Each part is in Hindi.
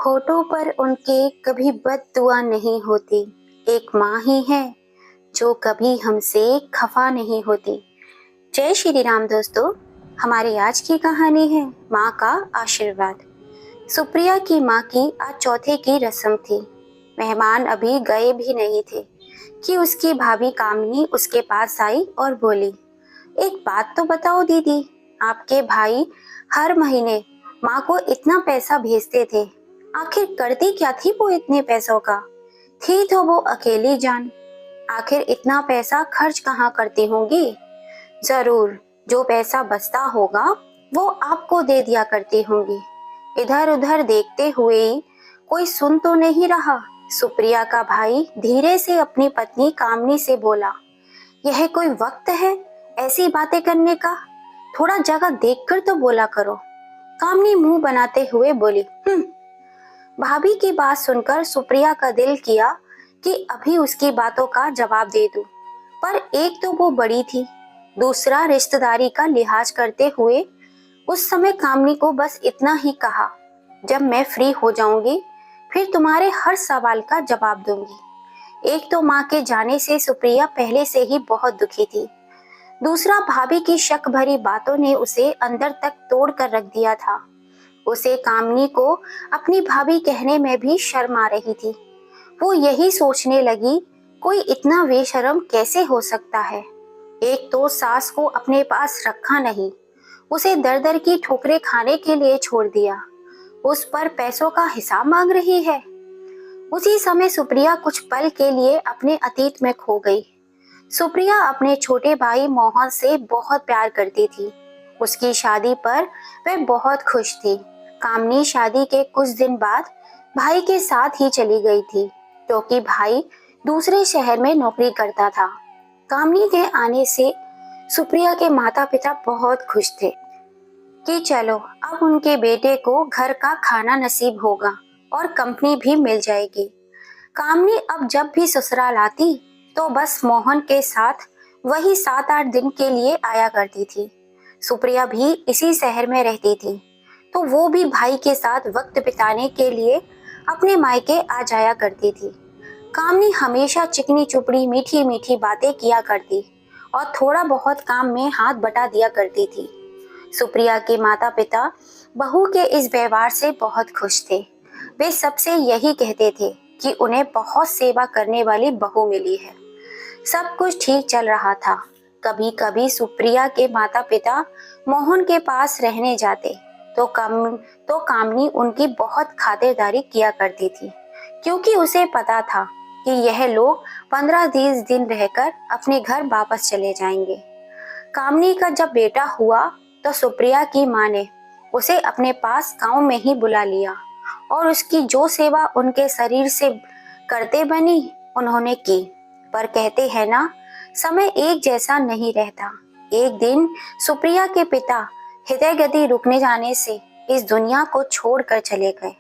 होठों पर उनके कभी बद्दुआ नहीं होती। एक माँ ही है जो कभी हमसे खफा नहीं होती। जय श्री राम दोस्तों। हमारी आज की कहानी है माँ का आशीर्वाद। सुप्रिया की माँ की आज चौथे की रस्म थी। मेहमान अभी गए भी नहीं थे कि उसकी भाभी कामनी उसके पास आई और बोली, एक बात तो बताओ दीदी, आपके भाई हर महीने माँ को इतना पैसा भेजते थे, आखिर करती क्या थी वो इतने पैसों का? थी तो वो अकेली जान, आखिर इतना पैसा खर्च कहाँ करती होंगी? जरूर जो पैसा बचता होगा वो आपको दे दिया करती होंगी। इधर उधर देखते हुए ही कोई सुन तो नहीं रहा। सुप्रिया का भाई धीरे से अपनी पत्नी कामनी से बोला, यह कोई वक्त है ऐसी बातें करने का? थोड़ा जगह देखकर तो बोला करो। कामनी मुंह बनाते हुए बोली, भाभी की बात सुनकर सुप्रिया का दिल किया कि अभी उसकी बातों का जवाब दे दूं, पर एक तो वो बड़ी थी, दूसरा रिश्तेदारी का लिहाज करते हुए उस समय कामनी को बस इतना ही कहा, जब मैं फ्री हो जाऊंगी फिर तुम्हारे हर सवाल का जवाब दूंगी। एक तो माँ के जाने से सुप्रिया पहले से ही बहुत दुखी थी, दूसरा भाभी की शक भरी बातों ने उसे अंदर तक तोड़ कर रख दिया था। उसे कामनी को अपनी भाभी कहने में भी शर्म आ रही थी। वो यही सोचने लगी, कोई इतना बेशर्म कैसे हो सकता है? एक तो सास को अपने पास रखा नहीं, उसे दर दर की ठोकरें खाने के लिए छोड़ दिया, उस पर पैसों का हिसाब मांग रही है। उसी समय सुप्रिया कुछ पल के लिए अपने अतीत में खो गई। सुप्रिया अपने छोटे भाई मोहन से बहुत प्यार करती थी। उसकी शादी पर वह बहुत खुश थी। कामनी शादी के कुछ दिन बाद भाई के साथ ही चली गई थी, क्योंकि भाई दूसरे शहर में नौकरी करता था। कामनी के आने से सुप्रिया के माता पिता बहुत खुश थे कि चलो अब उनके बेटे को घर का खाना नसीब होगा और कंपनी भी मिल जाएगी। कामनी अब जब भी ससुराल आती तो बस मोहन के साथ वही 7-8 दिन के लिए आया करती थी। सुप्रिया भी इसी शहर में रहती थी, तो वो भी भाई के साथ वक्त बिताने के लिए अपने मायके आ जाया करती थी। कामनी हमेशा चिकनी चुपड़ी मीठी मीठी बातें किया करती और थोड़ा बहुत काम में हाथ बटा दिया करती थी। सुप्रिया के माता पिता बहू के इस व्यवहार से बहुत खुश थे। वे सबसे यही कहते थे कि उन्हें बहुत सेवा करने वाली बहू मिली है। सब कुछ ठीक चल रहा था। कभी कभी सुप्रिया के माता पिता मोहन के पास रहने जाते तो कामनी उनकी बहुत खातिरदारी किया करती थी, क्योंकि उसे पता था कि यह लोग 15-20 दिन रहकर अपने घर वापस चले जाएंगे। कामनी का जब बेटा हुआ तो सुप्रिया की माँ ने उसे अपने पास गांव में ही बुला लिया और उसकी जो सेवा उनके शरीर से करते बनी उन्होंने की। पर कहते हैं ना, समय एक जैसा नहीं रहता। एक दिन सुप्रिया के पिता हृदय गति रुकने जाने से इस दुनिया को छोड़कर चले गए।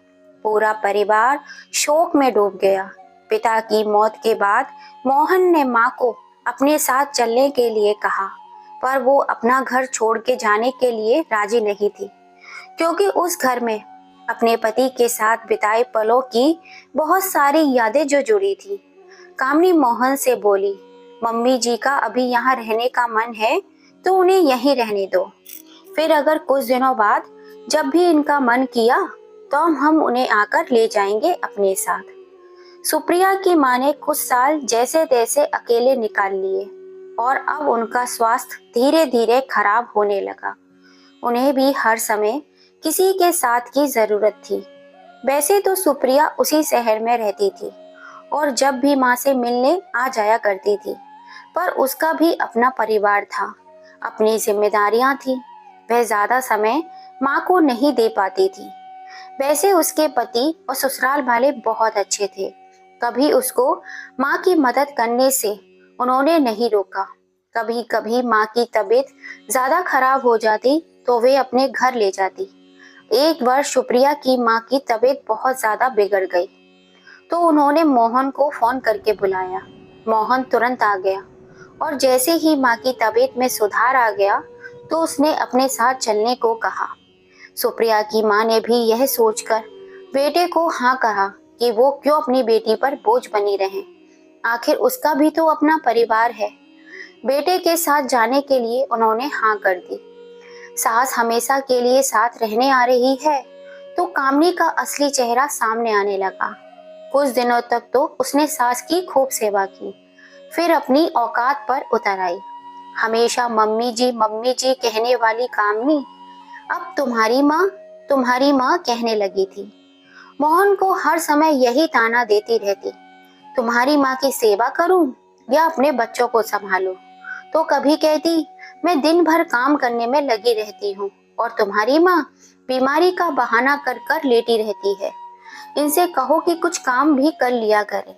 पूरा परिवार शोक में डूब गया। पिता की मौत के बाद मोहन ने माँ को अपने साथ चलने के लिए कहा, पर वो अपना घर छोड़ के जाने के लिए राजी नहीं थी, क्योंकि उस घर में अपने पति के साथ बिताए पलों की बहुत सारी यादें जो जुड़ी थी। कामनी मोहन से बोली, मम्मी जी का अभी यहाँ रहने का मन है तो उन्हें यहीं रहने दो, फिर अगर कुछ दिनों बाद जब भी इनका मन किया तो हम उन्हें आकर ले जाएंगे अपने साथ। सुप्रिया की माँ ने कुछ साल जैसे तैसे अकेले निकाल लिए और अब उनका स्वास्थ्य धीरे धीरे खराब होने लगा। उन्हें भी हर समय किसी के साथ की जरूरत थी। वैसे तो सुप्रिया उसी शहर में रहती थी और जब भी माँ से मिलने आ जाया करती थी, पर उसका भी अपना परिवार था, अपनी जिम्मेदारियां थी। वह ज्यादा समय माँ को नहीं दे पाती थी। वैसे उसके पति और ससुराल वाले बहुत अच्छे थे, कभी उसको माँ की मदद करने से उन्होंने नहीं रोका। कभी कभी माँ की तबीयत ज्यादा खराब हो जाती तो वे अपने घर ले जाती। एक वर्ष सुप्रिया की माँ की तबीयत बहुत ज्यादा बिगड़ गई तो उन्होंने मोहन को फोन करके बुलाया। मोहन तुरंत आ गया और जैसे ही माँ की तबीयत में सुधार आ गया तो उसने अपने साथ चलने को कहा। सुप्रिया की माँ ने भी यह सोचकर बेटे को हाँ कहा कि वो क्यों अपनी बेटी पर बोझ बनी रहे, आखिर उसका भी तो अपना परिवार है। बेटे के साथ जाने के लिए उन्होंने हाँ कर दी। सास हमेशा के लिए साथ रहने आ रही है तो कामनी का असली चेहरा सामने आने लगा। कुछ दिनों तक तो उसने सास की खूब सेवा की, फिर अपनी औकात पर उतर आई। हमेशा मम्मी जी कहने वाली कामनी अब तुम्हारी माँ कहने लगी थी। मोहन को हर समय यही ताना देती रहती, तुम्हारी माँ की सेवा करूं या अपने बच्चों को संभालूं। तो कभी कहती, मैं दिन भर काम करने में लगी रहती हूँ और तुम्हारी माँ बीमारी का बहाना कर कर लेटी रहती है। इनसे कहो कि कुछ काम भी कर लिया करे।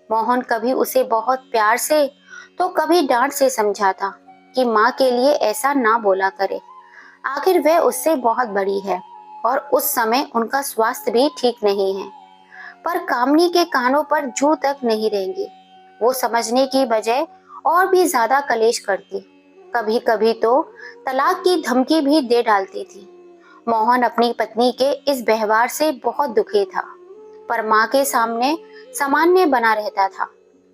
मोहन कभी उसे बहुत प्यार से तो कभी डांट से समझाता कि माँ के लिए ऐसा ना बोला करे, आखिर वह उससे बहुत बड़ी है और उस समय उनका स्वास्थ्य भी ठीक नहीं है। पर कामनी के कानों पर जू तक नहीं रहेंगी। वो समझने की बजाय और भी ज्यादा कलेश करती। कभी कभी तो तलाक की धमकी भी दे डालती थी। मोहन अपनी पत्नी के इस व्यवहार से बहुत दुखी था, पर माँ के सामने सामान्य बना रहता था।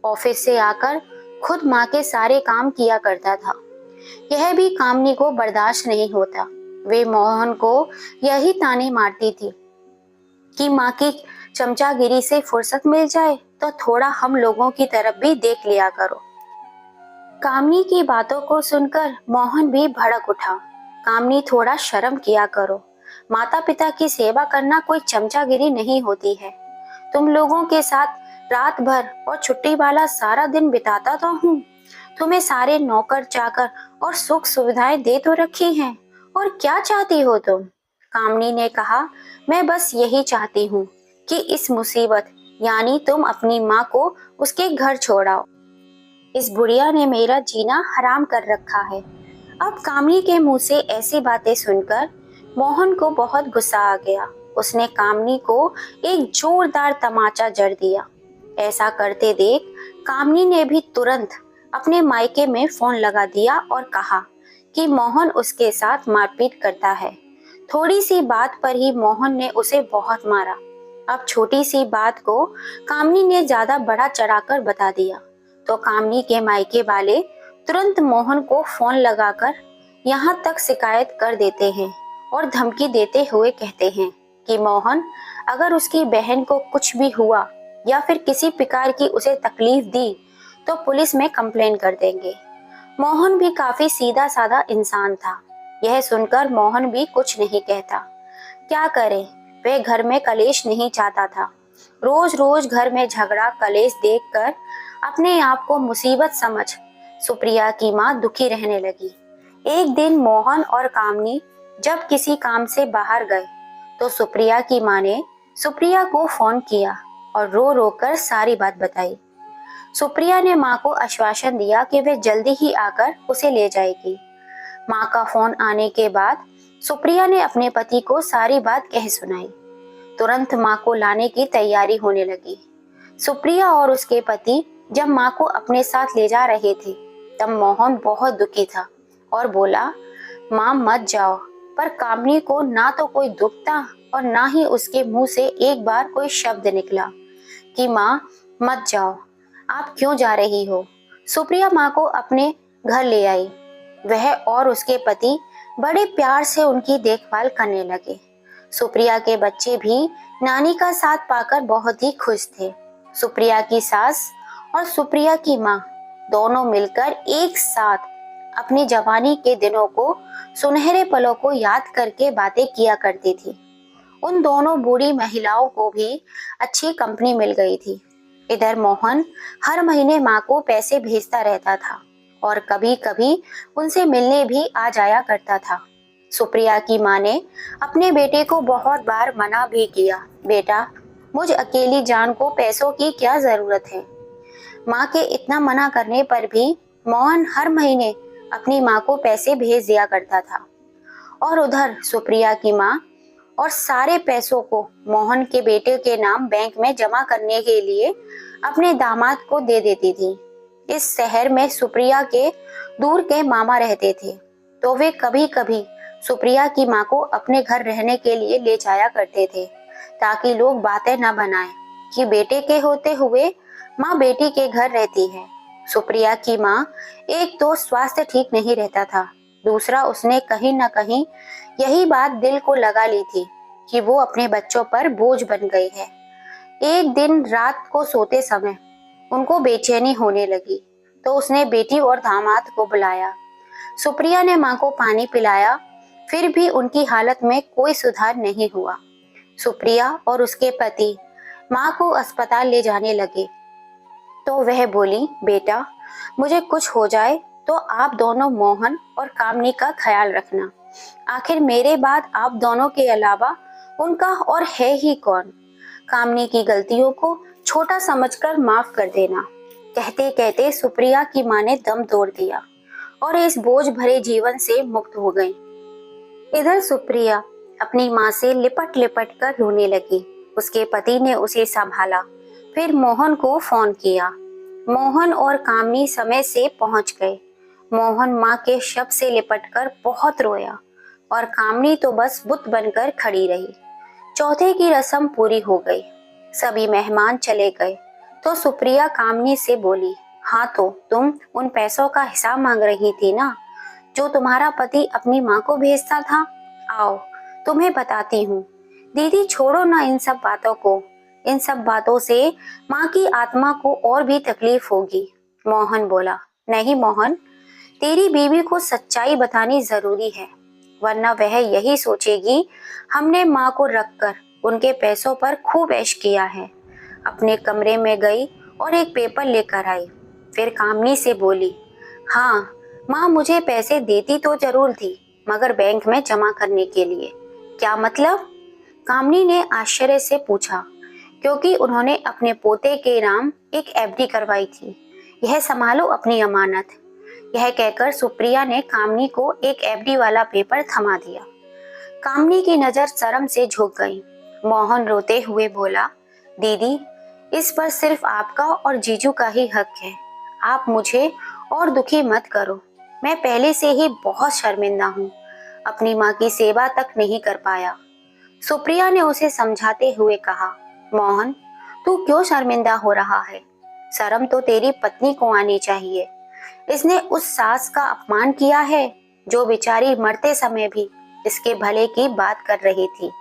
ऑफिस से आकर खुद माँ के सारे काम किया करता था। यह भी कामनी को बर्दाश्त नहीं होता। वे मोहन को यही ताने मारती थी कि माँ की चमचागिरी से फुर्सत मिल जाए तो थोड़ा हम लोगों की तरफ भी देख लिया करो। कामनी की बातों को सुनकर मोहन भी भड़क उठा। कामनी, थोड़ा शर्म किया करो। माता पिता की सेवा करना कोई चमचागिरी नहीं होती है। तुम लोगों के साथ रात भर और छुट्टी वाला सारा दिन बिताता तो हूँ। तुम्हें सारे नौकर चाकर और सुख सुविधाएं दे तो रखी हैं, और क्या चाहती हो तुम? कामनी ने कहा, मैं बस यही चाहती हूँ कि इस मुसीबत यानी तुम अपनी माँ को उसके घर छोड़ाओ। इस बुढ़िया ने मेरा जीना हराम कर रखा है। अब कामनी के मुंह से ऐसी बातें सुनकर मोहन को बहुत गुस्सा आ गया। उसने कामनी को एक जोरदार तमाचा जड़ दिया। ऐसा करते देख कामनी ने भी तुरंत अपने मायके में फोन लगा दिया और कहा कि मोहन उसके साथ मारपीट करता है। थोड़ी सी बात पर ही मोहन ने उसे बहुत मारा। अब छोटी सी बात को कामनी ने ज्यादा बड़ा चढ़ाकर बता दिया तो कामनी के मायके वाले तुरंत मोहन को फोन लगाकर यहाँ तक शिकायत कर देते हैं और धमकी देते हुए कहते हैं कि मोहन अगर उसकी बहन को कुछ भी हुआ या फिर किसी प्रकार की उसे तकलीफ दी तो पुलिस में कंप्लेन कर देंगे। मोहन भी काफी सीधा साधा इंसान था। यह सुनकर मोहन भी कुछ नहीं कहता। क्या करे, वह घर में कलेश नहीं चाहता था। रोज रोज घर में झगड़ा कलेश देखकर अपने आप को मुसीबत समझ सुप्रिया की माँ दुखी रहने लगी। एक दिन मोहन और कामनी जब किसी काम से बाहर गए तो सुप्रिया की माँ ने सुप्रिया को फोन किया और रो रो कर सारी बात बताई। सुप्रिया ने माँ को आश्वासन दिया कि वे जल्दी ही आकर उसे ले जाएगी। माँ का फोन आने के बाद सुप्रिया ने अपने पति को सारी बात कह सुनाई। तुरंत माँ को लाने की तैयारी होने लगी। सुप्रिया और उसके पति जब माँ को अपने साथ ले जा रहे थे तब मोहन बहुत दुखी था और बोला, माँ मत जाओ। पर कामनी को ना तो कोई दुख था और ना ही उसके मुंह से एक बार कोई शब्द निकला कि माँ मत जाओ, आप क्यों जा रही हो। सुप्रिया माँ को अपने घर ले आई। वह और उसके पति बड़े प्यार से उनकी देखभाल करने लगे। सुप्रिया के बच्चे भी नानी का साथ पाकर बहुत ही खुश थे। सुप्रिया की सास और सुप्रिया की माँ दोनों मिलकर एक साथ अपनी जवानी के दिनों को, सुनहरे पलों को याद करके बातें किया करती थी। उन दोनों बूढ़ी महिलाओं को भी अच्छी कंपनी मिल गई थी। इधर मोहन हर महीने माँ को पैसे भेजता रहता था और कभी कभी उनसे मिलने भी आ जाया करता था। सुप्रिया की माँ ने अपने बेटे को बहुत बार मना भी किया, बेटा मुझ अकेली जान को पैसों की क्या जरूरत है। माँ के इतना मना करने पर भी मोहन हर महीने अपनी माँ को पैसे भेज दिया करता था और उधर सुप्रिया की माँ और सारे पैसों को मोहन के बेटे के नाम बैंक में जमा करने के लिए अपने दामाद को दे देती थी। इस शहर में सुप्रिया के दूर के मामा रहते थे तो वे कभी कभी सुप्रिया की माँ को अपने घर रहने के लिए ले जाया करते थे। ताकि लोग बातें न बनाएं कि बेटे के होते हुए माँ बेटी के घर रहती है। सुप्रिया की माँ एक तो स्वास्थ्य ठीक नहीं रहता था, दूसरा उसने कहीं न कहीं यही बात दिल को लगा ली थी कि वो अपने बच्चों पर बोझ बन गई है। एक दिन रात को सोते समय उनको बेचैनी होने लगी तो उसने बेटी और दामाद को बुलाया। सुप्रिया ने माँ को पानी पिलाया, फिर भी उनकी हालत में कोई सुधार नहीं हुआ। सुप्रिया और उसके पति माँ को अस्पताल ले जाने लगे तो वह बोली, बेटा मुझे कुछ हो जाए तो आप दोनों मोहन और कामनी का ख्याल रखना। आखिर मेरे बाद आप दोनों के अलावा उनका और है ही कौन। कामनी की गलतियों को छोटा समझकर माफ कर देना। कहते कहते सुप्रिया की माँ ने दम तोड़ दिया और इस बोझ भरे जीवन से मुक्त हो गई। इधर सुप्रिया अपनी माँ से लिपट लिपट कर रोने लगी। उसके पति ने उसे संभाला, फिर मोहन को फोन किया। मोहन और कामनी समय से पहुंच गए। मोहन माँ के शव से लिपटकर बहुत रोया और कामनी तो बस बुत बनकर खड़ी रही। चौथे की रस्म पूरी हो गई, सभी मेहमान चले गए तो सुप्रिया कामनी से बोली, हाँ तो तुम उन पैसों का हिसाब मांग रही थी ना, जो तुम्हारा पति अपनी माँ को भेजता था। आओ तुम्हें बताती हूँ। दीदी छोड़ो ना इन सब बातों को, इन सब बातों से माँ की आत्मा को और भी तकलीफ होगी। मोहन बोला, नहीं मोहन, तेरी बीवी को सच्चाई बतानी जरूरी है, वरना वह यही सोचेगी हमने माँ को रखकर उनके पैसों पर खूब ऐश किया है। अपने कमरे में गई और एक पेपर लेकर आई, फिर कामनी से बोली, हाँ माँ मुझे पैसे देती तो जरूर थी, मगर बैंक में जमा करने के लिए। क्या मतलब? कामनी ने आश्चर्य से पूछा, क्योंकि उन्होंने अपने पोते के नाम एक एफडी करवाई थी। यह संभालो अपनी अमानत। यह कहकर सुप्रिया ने कामनी को एक एफडी वाला पेपर थमा दिया। कामनी की नजर शर्म से झुक गई। मोहन रोते हुए बोला, दीदी इस पर सिर्फ आपका और जीजू का ही हक है, आप मुझे और दुखी मत करो। मैं पहले से ही बहुत शर्मिंदा हूँ, अपनी माँ की सेवा तक नहीं कर पाया। सुप्रिया ने उसे समझाते हुए कहा, मोहन तू क्यों शर्मिंदा हो रहा है? शर्म तो तेरी पत्नी को आनी चाहिए। इसने उस सास का अपमान किया है जो बेचारी मरते समय भी इसके भले की बात कर रही थी।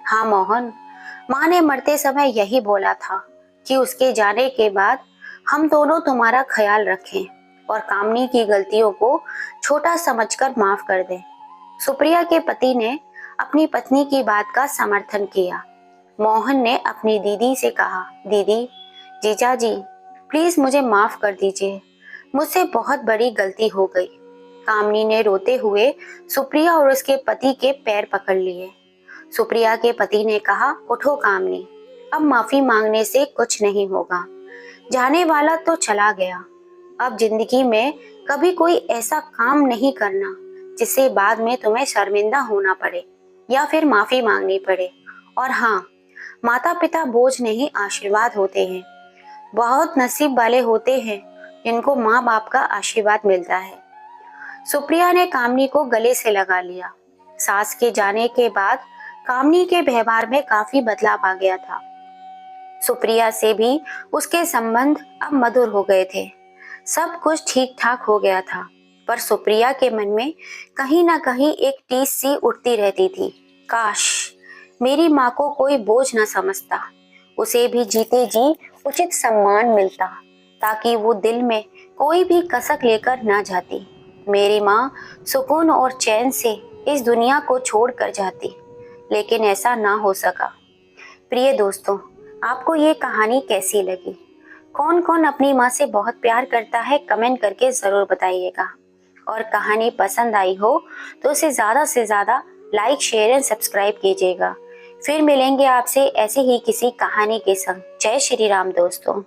हाँ मोहन, माँ ने मरते समय यही बोला था कि उसके जाने के बाद हम दोनों तुम्हारा ख्याल रखें और कामनी की गलतियों को छोटा समझकर माफ कर दें। सुप्रिया के पति ने अपनी पत्नी की बात का समर्थन किया। मोहन ने अपनी दीदी से कहा, दीदी, जीजा जी प्लीज मुझे माफ कर दीजिए, मुझसे बहुत बड़ी गलती हो गई। कामनी ने रोते हुए सुप्रिया और उसके पति के पैर पकड़ लिए। सुप्रिया के पति ने कहा, उठो कामनी, अब माफी मांगने से कुछ नहीं होगा। जाने वाला तो चला गया, अब जिंदगी में कभी कोई ऐसा काम नहीं करना जिससे बाद में तुम्हें शर्मिंदा होना पड़े या फिर माफी मांगनी पड़े। और हाँ, माता पिता बोझ नहीं आशीर्वाद होते हैं। बहुत नसीब वाले होते हैं जिनको माँ बाप का आशीर्वाद मिलता है। सुप्रिया ने कामनी को गले से लगा लिया। सास के जाने के बाद कामनी के व्यवहार में काफी बदलाव आ गया था। सुप्रिया से भी उसके संबंध अब मधुर हो गए थे। सब कुछ ठीक ठाक हो गया था, पर सुप्रिया के मन में कहीं ना कहीं एक टीस सी उठती रहती थी। काश मेरी माँ को कोई बोझ न समझता, उसे भी जीते जी उचित सम्मान मिलता, ताकि वो दिल में कोई भी कसक लेकर ना जाती। मेरी माँ सुकून और चैन से इस दुनिया को छोड़ कर जाती, लेकिन ऐसा ना हो सका। प्रिय दोस्तों, आपको ये कहानी कैसी लगी? कौन कौन अपनी माँ से बहुत प्यार करता है, कमेंट करके ज़रूर बताइएगा। और कहानी पसंद आई हो तो उसे ज़्यादा से ज़्यादा लाइक, शेयर एंड सब्सक्राइब कीजिएगा। फिर मिलेंगे आपसे ऐसे ही किसी कहानी के संग। जय श्री राम दोस्तों।